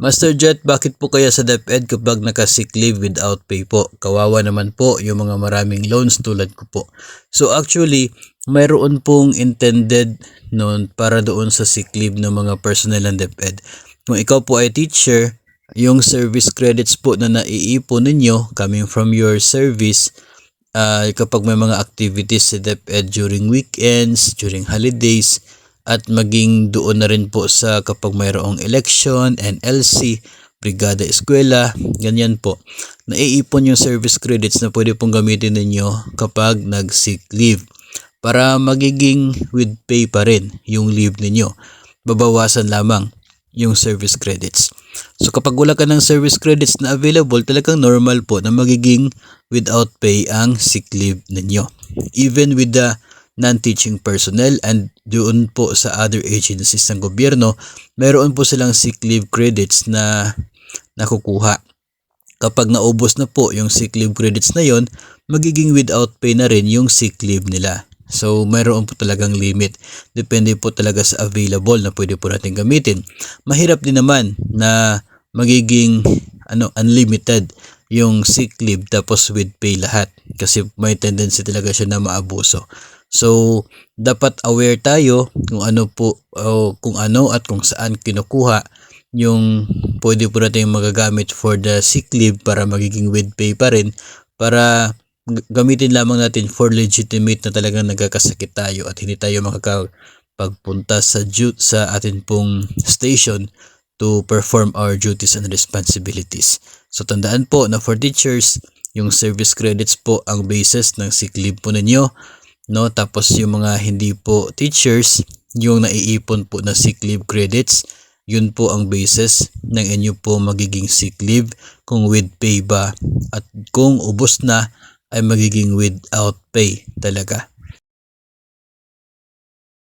Master Jet, bakit po kaya sa DepEd kapag naka-sick leave without pay po? Kawawa naman po yung mga maraming loans tulad ko po. So actually, mayroon pong intended noon para doon sa sick leave ng mga personnel ng DepEd. Kung ikaw po ay teacher, yung service credits po na naiipon ninyo coming from your service, kapag may mga activities sa DepEd during weekends, during holidays, at maging doon na rin po sa kapag mayroong election, NLC, brigada eskwela, ganyan po. Naiipon yung service credits na pwede pong gamitin ninyo kapag nag-sick leave para magiging with pay pa rin yung leave ninyo. Babawasan lamang yung service credits. So kapag wala ka ng service credits na available, talagang normal po na magiging without pay ang sick leave ninyo. Even with the non-teaching personnel and doon po sa other agencies ng gobyerno, meron po silang sick leave credits na nakukuha. Kapag naubos na po yung sick leave credits na yon, magiging without pay na rin yung sick leave nila. So mayroon po talagang limit. Depende po talaga sa available na pwede po natin gamitin. Mahirap din naman na magiging unlimited yung sick leave tapos with pay lahat kasi may tendency talaga siya na maabuso. So dapat aware tayo kung ano po kung ano at kung saan kinukuha yung pwede po natin magagamit for the sick leave para magiging with pay pa rin, para gamitin lamang natin for legitimate na talagang nagkakasakit tayo at hindi tayo makakapagpunta sa atin pong station to perform our duties and responsibilities. So tandaan po na for teachers, yung service credits po ang basis ng sick leave po ninyo, no? Tapos yung mga hindi po teachers, yung naiipon po na sick leave credits, yun po ang basis ng inyo po magiging sick leave kung with pay ba, at kung ubos na ay magiging without pay talaga.